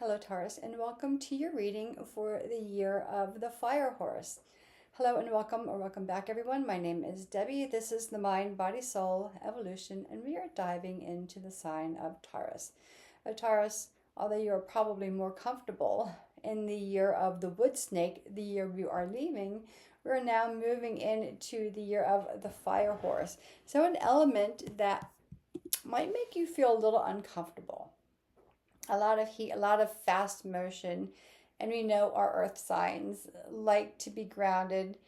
Hello Taurus, and welcome to your reading for the year of the fire horse. Hello and welcome, or welcome back everyone. My name is Debbie. This is the Mind, Body, Soul Evolution, and we are diving into the sign of Taurus. Taurus, although you are probably more comfortable in the year of the wood snake, the year we are leaving, we are now moving into the year of the fire horse. So an element that might make you feel a little uncomfortable. A lot of heat, a lot of fast motion, and we know our earth signs like to be grounded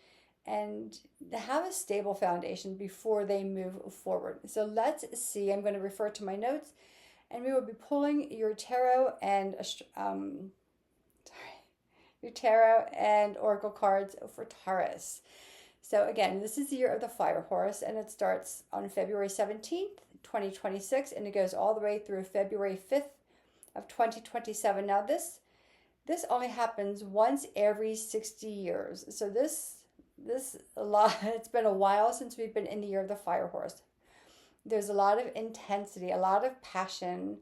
and have a stable foundation before they move forward. So let's see. I'm going to refer to my notes, and we will be pulling your tarot and oracle cards for Taurus. So again, this is the year of the fire horse, and it starts on February 17th, 2026, and it goes all the way through February 5th of 2027. Now this only happens once every 60 years. So this a lot it's been a while since we've been in the year of the fire horse. There's a lot of intensity, a lot of passion,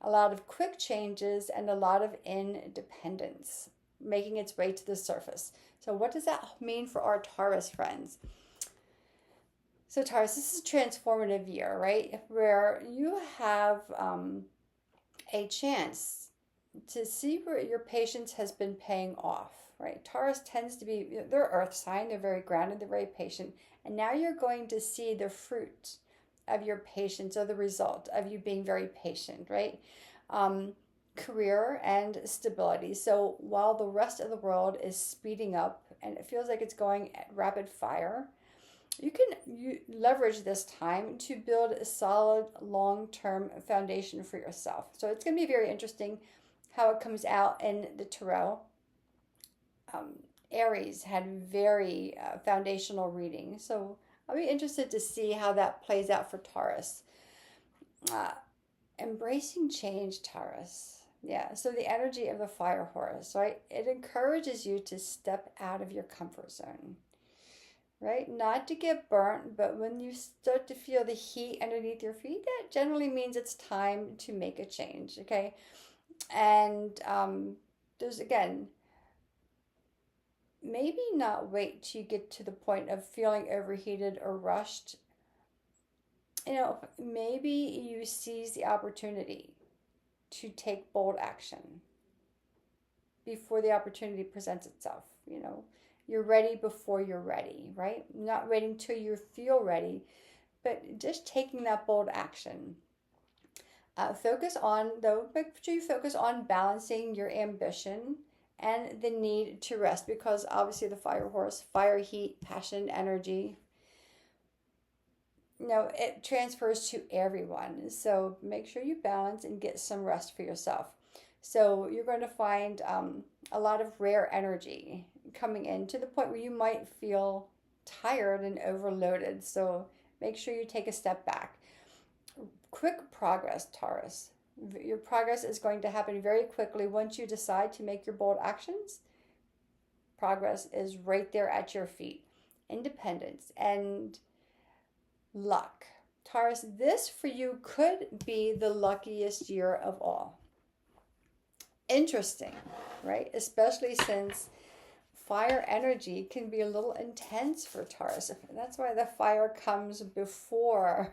a lot of quick changes, and a lot of independence making its way to the surface. So what does that mean for our Taurus friends? So Taurus, this is a transformative year, right? Where you have a chance to see where your patience has been paying off, right? Taurus tends to be, they're earth sign, they're very grounded, they're very patient. And now you're going to see the fruit of your patience, or the result of you being very patient, right? Career and stability. So while the rest of the world is speeding up and it feels like it's going at rapid fire, you leverage this time to build a solid long-term foundation for yourself. So it's going to be very interesting how it comes out in the tarot. Aries had very foundational reading, so I'll be interested to see how that plays out for Taurus. Embracing change, Taurus. Yeah, so the energy of the fire horse, right? It encourages you to step out of your comfort zone. Right? Not to get burnt, but when you start to feel the heat underneath your feet, that generally means it's time to make a change, okay? And there's, again, maybe not wait till you get to the point of feeling overheated or rushed. Maybe you seize the opportunity to take bold action before the opportunity presents itself, You're ready before you're ready, right? Not waiting till you feel ready, but just taking that bold action. Make sure you focus on balancing your ambition and the need to rest, because obviously the fire horse, fire, heat, passion, energy, it transfers to everyone. So make sure you balance and get some rest for yourself. So you're going to find a lot of rare energy coming in to the point where you might feel tired and overloaded. So make sure you take a step back. Quick progress, Taurus. Your progress is going to happen very quickly once you decide to make your bold actions. Progress is right there at your feet. Independence and luck. Taurus, this for you could be the luckiest year of all. Interesting, right? Especially since fire energy can be a little intense for Taurus. That's why the fire comes before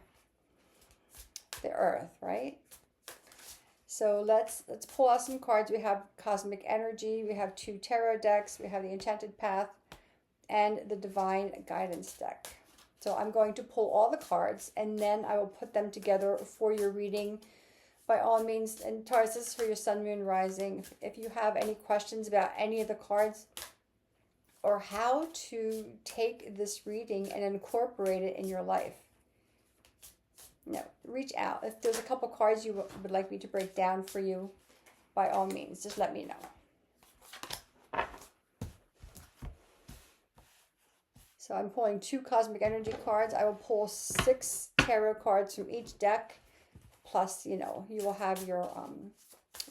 the earth, right? So let's pull out some cards. We have cosmic energy, we have 2 tarot decks, we have the enchanted path, and the divine guidance deck. So I'm going to pull all the cards, and then I will put them together for your reading. By all means, and Taurus, this is for your sun, moon, rising. If you have any questions about any of the cards, or how to take this reading and incorporate it in your life, reach out. If there's a couple cards you would like me to break down for you, by all means, just let me know. So I'm pulling 2 cosmic energy cards. I will pull 6 tarot cards from each deck. Plus, you will have your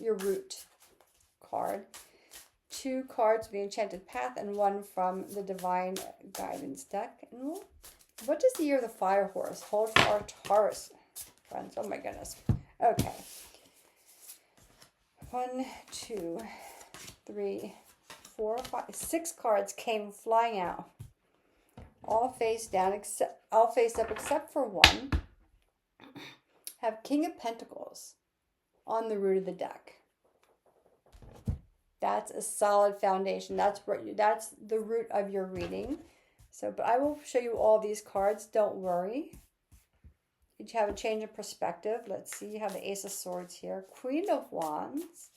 root card. 2 cards from the enchanted path and 1 from the divine guidance deck. And what does the year of the fire horse hold for our Taurus friends? Oh my goodness. Okay. 1, 2, 3, 4, 5, 6 cards came flying out. All face down, all face up except for one. Have King of Pentacles on the root of the deck. That's a solid foundation. That's the root of your reading. So, but I will show you all these cards. Don't worry. Did you have a change of perspective? Let's see. You have the Ace of Swords here. Queen of Wands.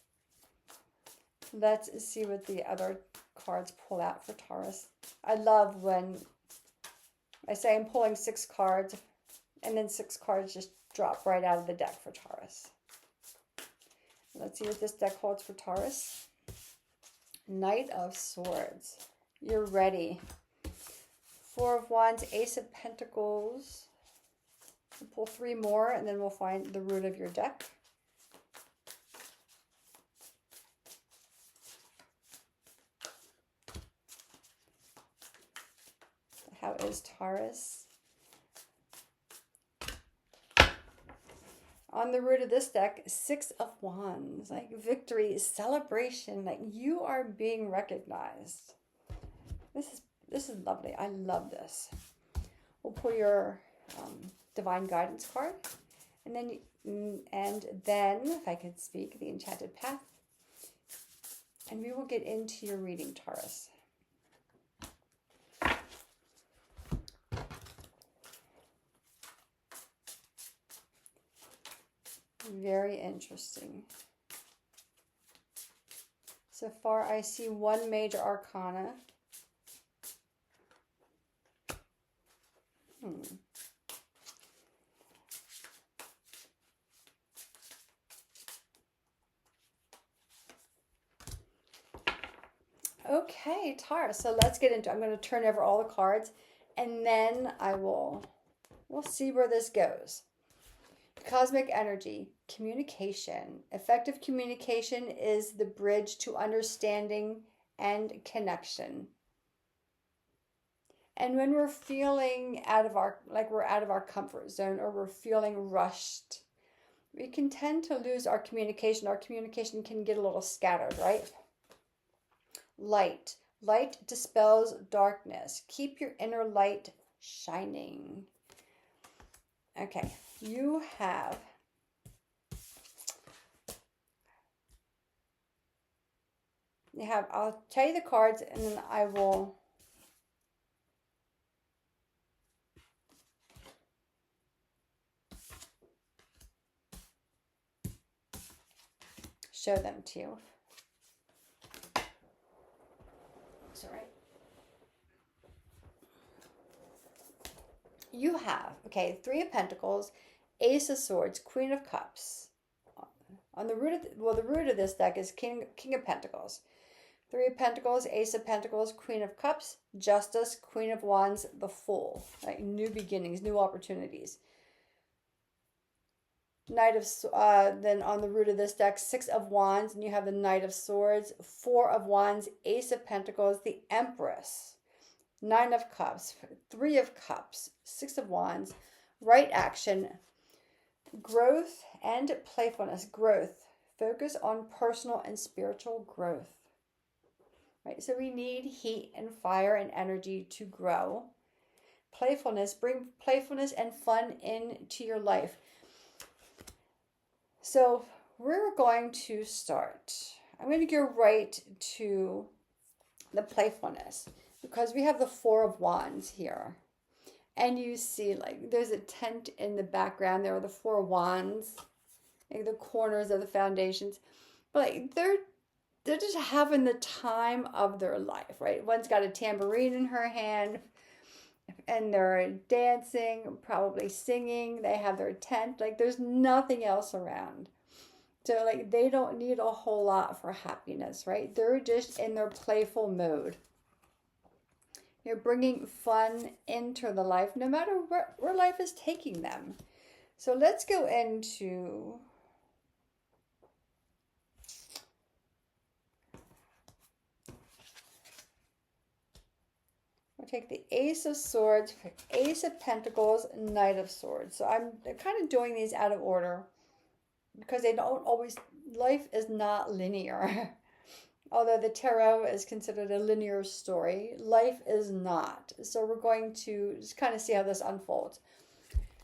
Let's see what the other cards pull out for Taurus. I love when I say I'm pulling 6 cards and then 6 cards just drop right out of the deck for Taurus. Let's see what this deck holds for Taurus. Knight of Swords. You're ready. 4 of Wands, Ace of Pentacles. We'll pull 3 more and then we'll find the root of your deck. How is Taurus? On the root of this deck, 6 of Wands, like victory, celebration, like you are being recognized. This is lovely. I love this. We'll pull your Divine Guidance card, and then if I could speak, the Enchanted Path, and we will get into your reading, Taurus. Very interesting. So far, I see 1 major arcana. Okay, Taurus. So let's get into it. I'm going to turn over all the cards, and then we'll see where this goes. Cosmic energy, communication. Effective communication is the bridge to understanding and connection. And when we're feeling we're out of our comfort zone, or we're feeling rushed, we can tend to lose our communication. Our communication can get a little scattered, right? Light. Light dispels darkness. Keep your inner light shining. Okay. I'll tell you the cards and then I will show them to you. It's all right. You have, 3 of Pentacles, Ace of Swords, Queen of Cups. On the root of the root of this deck is King of Pentacles. 3 of Pentacles, Ace of Pentacles, Queen of Cups, Justice, Queen of Wands, the Fool. Right? New beginnings, new opportunities. Then on the root of this deck, 6 of Wands, and you have the Knight of Swords, 4 of Wands, Ace of Pentacles, the Empress, 9 of Cups, 3 of Cups, 6 of Wands, right action, growth and playfulness. Growth. Focus on personal and spiritual growth. Right? So we need heat and fire and energy to grow. Playfulness. Bring playfulness and fun into your life. So we're going to start. I'm going to go right to the playfulness, because we have the 4 of Wands here. And you see, there's a tent in the background. There are the 4 wands, the corners of the foundations. But they're just having the time of their life, right? One's got a tambourine in her hand, and they're dancing, probably singing. They have their tent. There's nothing else around. So, they don't need a whole lot for happiness, right? They're just in their playful mode. You're bringing fun into the life, no matter where life is taking them. So let's go into we'll take the Ace of Swords, Ace of Pentacles, Knight of Swords. So I'm kind of doing these out of order because they don't always Life is not linear. Although the tarot is considered a linear story, life is not. So we're going to just kind of see how this unfolds.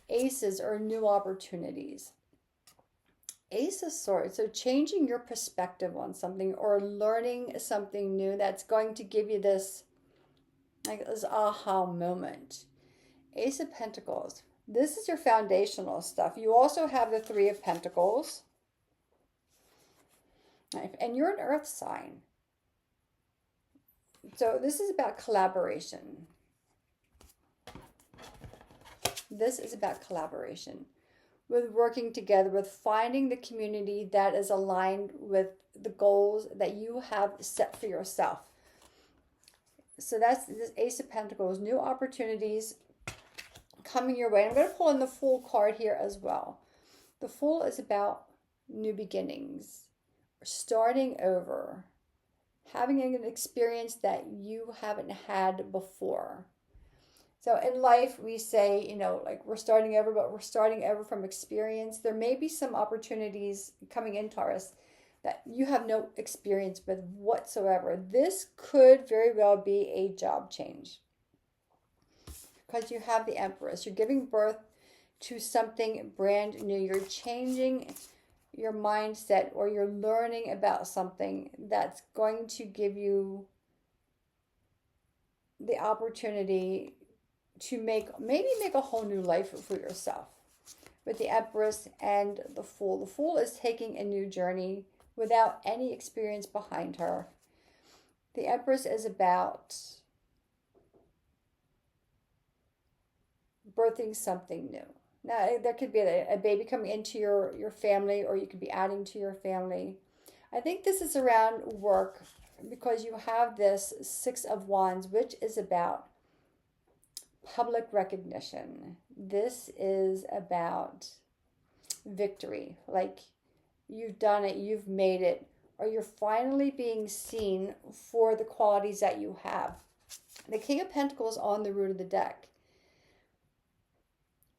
Aces are new opportunities. Ace of Swords, so changing your perspective on something or learning something new that's going to give you this, like this aha moment. Ace of Pentacles, this is your foundational stuff. You also have the Three of Pentacles, and you're an earth sign. So this is about collaboration. This is about collaboration, with working together, with finding the community that is aligned with the goals that you have set for yourself. So that's this Ace of Pentacles, new opportunities coming your way. I'm going to pull in the Fool card here as well. The Fool is about new beginnings, starting over, having an experience that you haven't had before. So in life, we say, you know, like we're starting over, but we're starting over from experience. There may be some opportunities coming in, Taurus, that you have no experience with whatsoever. This could very well be a job change, because you have the Empress. You're giving birth to something brand new. You're changing your mindset, or you're learning about something that's going to give you the opportunity to maybe make a whole new life for yourself. With the Empress and the Fool. The Fool is taking a new journey without any experience behind her. The Empress is about birthing something new. Now, there could be a baby coming into your family, or you could be adding to your family. I think this is around work, because you have this Six of Wands, which is about public recognition. This is about victory. Like, you've done it, you've made it, or you're finally being seen for the qualities that you have. The King of Pentacles on the root of the deck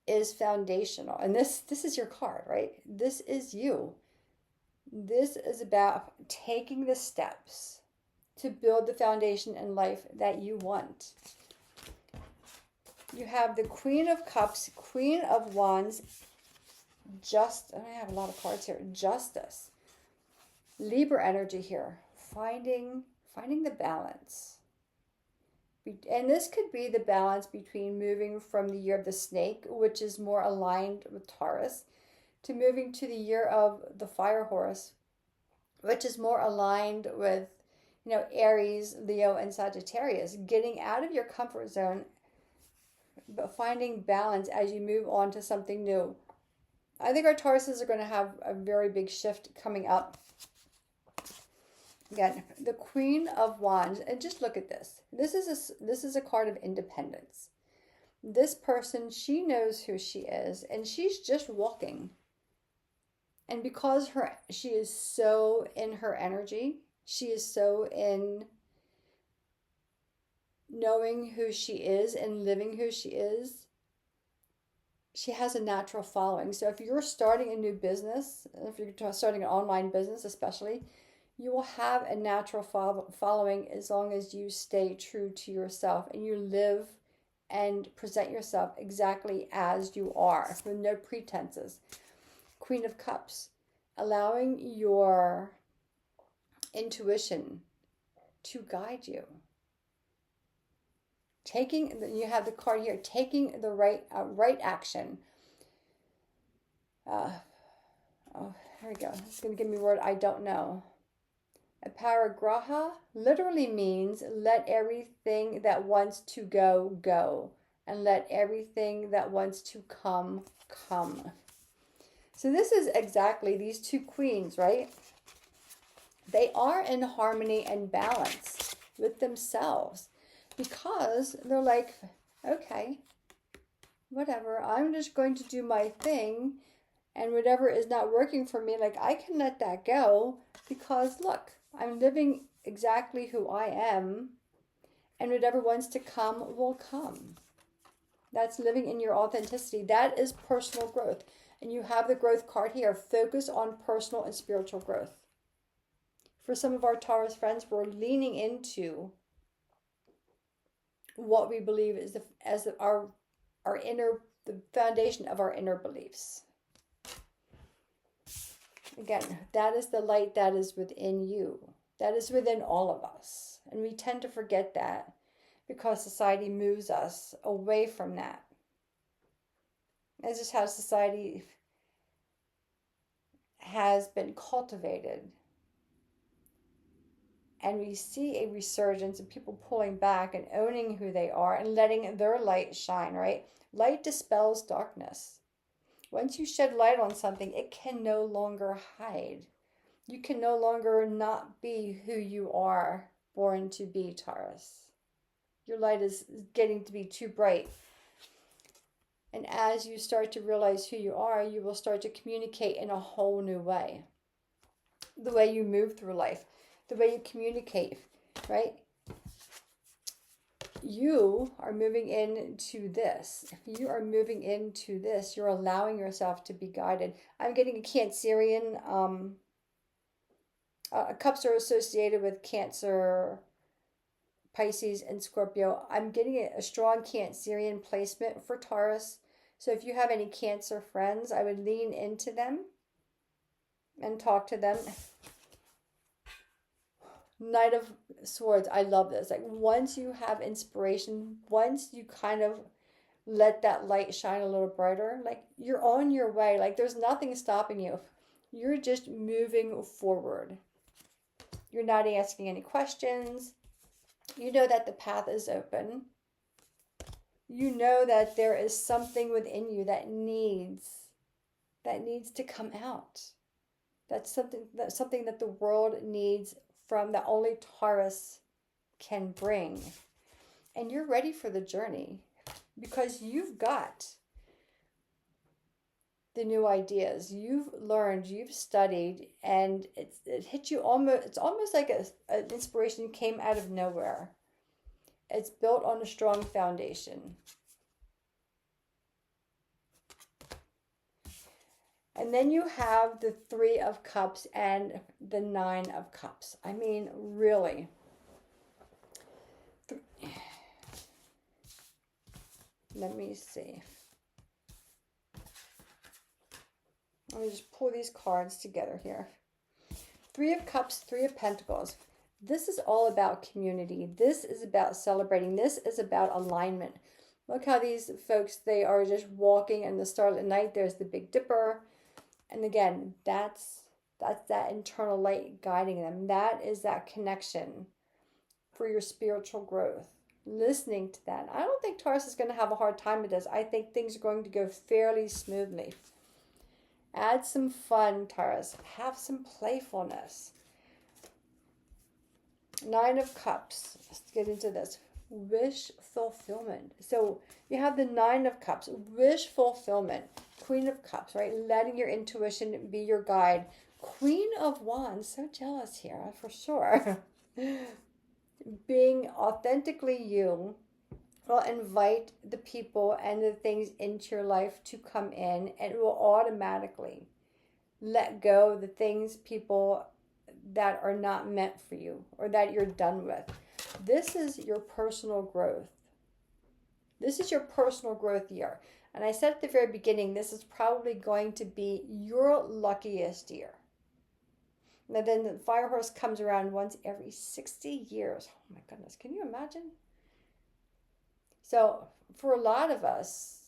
is foundational. And this is your card, right? This is you. This is about taking the steps to build the foundation in life that you want. You have the Queen of Cups, Queen of Wands, I have a lot of cards here. Justice. Libra energy here. Finding the balance. And this could be the balance between moving from the year of the snake, which is more aligned with Taurus, to moving to the year of the fire horse, which is more aligned with, you know, Aries, Leo, and Sagittarius. Getting out of your comfort zone, but finding balance as you move on to something new. I think our Tauruses are going to have a very big shift coming up. Again, the Queen of Wands, and just look at this. This is a card of independence. This person, she knows who she is, and she's just walking. And because she is so in her energy, she is so in knowing who she is and living who she is, she has a natural following. So if you're starting a new business, if you're starting an online business especially, you will have a natural following as long as you stay true to yourself and you live and present yourself exactly as you are, with no pretenses. Queen of Cups, allowing your intuition to guide you. You have the card here, taking the right action. Here we go. It's going to give me a word I don't know. Aparigraha literally means let everything that wants to go, go. And let everything that wants to come, come. So this is exactly these two queens, right? They are in harmony and balance with themselves. Because they're like, okay, whatever, I'm just going to do my thing, and whatever is not working for me, like, I can let that go, because look, I'm living exactly who I am, and whatever wants to come will come. That's living in your authenticity. That is personal growth. And you have the growth card here. Focus on personal and spiritual growth. For some of our Taurus friends, we're leaning into what we believe is our inner, the foundation of our inner beliefs. Again, that is the light that is within you. That is within all of us. And we tend to forget that because society moves us away from that. That's just how society has been cultivated. And we see a resurgence of people pulling back and owning who they are and letting their light shine, right? Light dispels darkness. Once you shed light on something, it can no longer hide. You can no longer not be who you are born to be, Taurus. Your light is getting to be too bright. And as you start to realize who you are, you will start to communicate in a whole new way. The way you move through life, the way you communicate, right? You are moving into this. If you are moving into this, you're allowing yourself to be guided. I'm getting a Cancerian. Cups are associated with Cancer, Pisces, and Scorpio. I'm getting a strong Cancerian placement for Taurus. So if you have any Cancer friends, I would lean into them and talk to them. Knight of Swords, I love this. Like once you have inspiration, once you kind of let that light shine a little brighter, like you're on your way. Like there's nothing stopping you. You're just moving forward. You're not asking any questions. You know that the path is open. You know that there is something within you that needs to come out. That's something that the world needs from, that only Taurus can bring. And you're ready for the journey because you've got the new ideas. You've learned, you've studied, and it hit you almost, it's almost like an inspiration came out of nowhere. It's built on a strong foundation. And then you have the Three of Cups and the Nine of Cups. I mean, really. Let me see. Let me just pull these cards together here. Three of Cups, Three of Pentacles. This is all about community. This is about celebrating. This is about alignment. Look how these folks, they are just walking in the starlit night. There's the Big Dipper. And again, that's that internal light guiding them. That is that connection for your spiritual growth. Listening to that. I don't think Taurus is going to have a hard time with this. I think things are going to go fairly smoothly. Add some fun, Taurus. Have some playfulness. Nine of Cups. Let's get into this. Wish fulfillment. So you have the Nine of Cups. Wish fulfillment. Queen of Cups, right? Letting your intuition be your guide. Queen of Wands. So jealous here, for sure. Being authentically you will invite the people and the things into your life to come in, and it will automatically let go the things, people that are not meant for you or that you're done with. This is your personal growth. This is your personal growth year. And I said at the very beginning, this is probably going to be your luckiest year. Now then the fire horse comes around once every 60 years. Oh my goodness, can you imagine? So for a lot of us,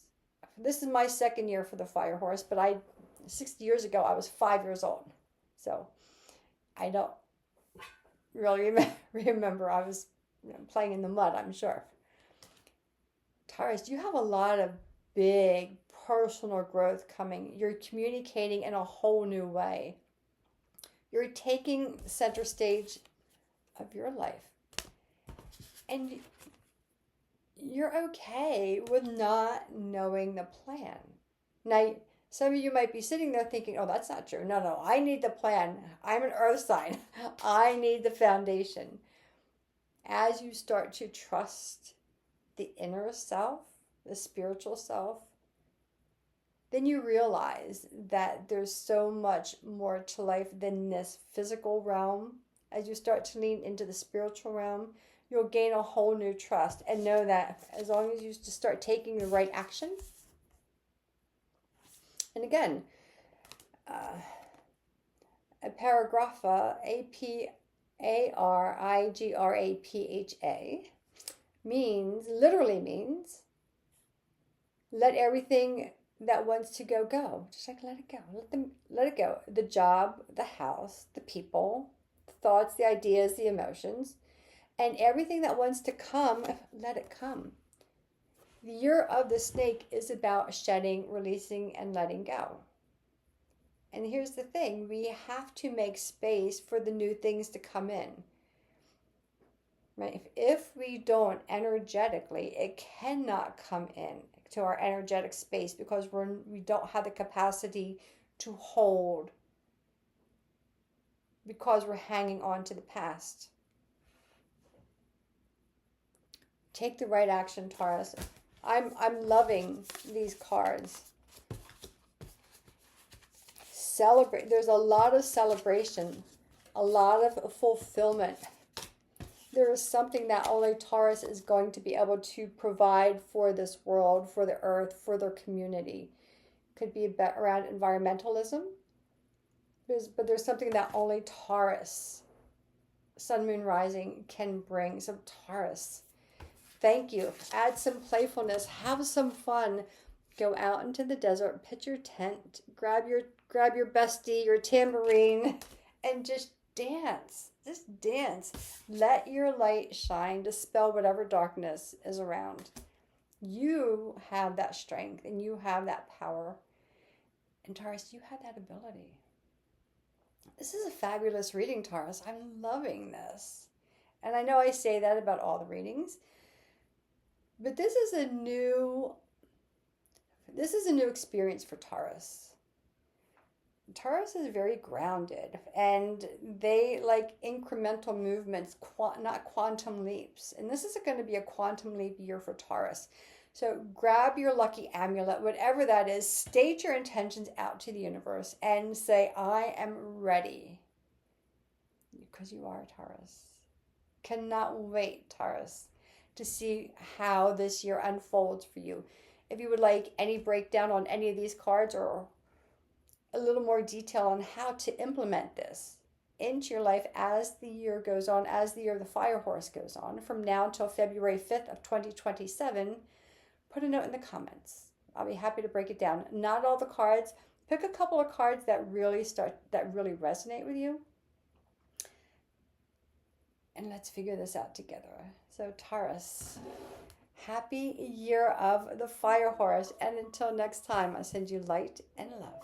this is my second year for the fire horse, but 60 years ago, I was 5 years old. So I don't really remember. I was playing in the mud, I'm sure. Taurus, you have a lot of big personal growth coming. You're communicating in a whole new way. You're taking center stage of your life. And you're okay with not knowing the plan. Now, some of you might be sitting there thinking, oh, that's not true. No, I need the plan. I'm an earth sign. I need the foundation. As you start to trust the inner self, the spiritual self, then you realize that there's so much more to life than this physical realm. As you start to lean into the spiritual realm, you'll gain a whole new trust and know that as long as you just start taking the right action. And again, aparigrapha, aparigrapha, literally means, let everything that wants to go, go. Just like let it go. Let it go. The job, the house, the people, the thoughts, the ideas, the emotions, and everything that wants to come, let it come. The year of the snake is about shedding, releasing, and letting go. And here's the thing, we have to make space for the new things to come in. Right? If we don't energetically, it cannot come in to our energetic space because we don't have the capacity to hold, because we're hanging on to the past. Take the right action, Taurus. I'm loving these cards. Celebrate. There's a lot of celebration, a lot of fulfillment. There is something that only Taurus is going to be able to provide for this world, for the earth, for their community. Could be around environmentalism, but there's something that only Taurus, Sun, Moon, Rising can bring. So Taurus, thank you. Add some playfulness. Have some fun. Go out into the desert, pitch your tent, grab your bestie, your tambourine, and just dance. Just dance. Let your light shine. Dispel whatever darkness is around. You have that strength and you have that power. And Taurus, you have that ability. This is a fabulous reading, Taurus. I'm loving this. And I know I say that about all the readings, but this is a new experience for Taurus. Taurus is very grounded, and they like incremental movements, not quantum leaps. And this is going to be a quantum leap year for Taurus. So grab your lucky amulet, whatever that is, state your intentions out to the universe and say, I am ready. Because you are Taurus. Cannot wait, Taurus, to see how this year unfolds for you. If you would like any breakdown on any of these cards or a little more detail on how to implement this into your life as the year goes on, as the year of the fire horse goes on, from now until February 5th of 2027, put a note in the comments. I'll be happy to break it down. Not all the cards. Pick a couple of cards that really resonate with you. And let's figure this out together. So Taurus, happy year of the fire horse. And until next time, I send you light and love.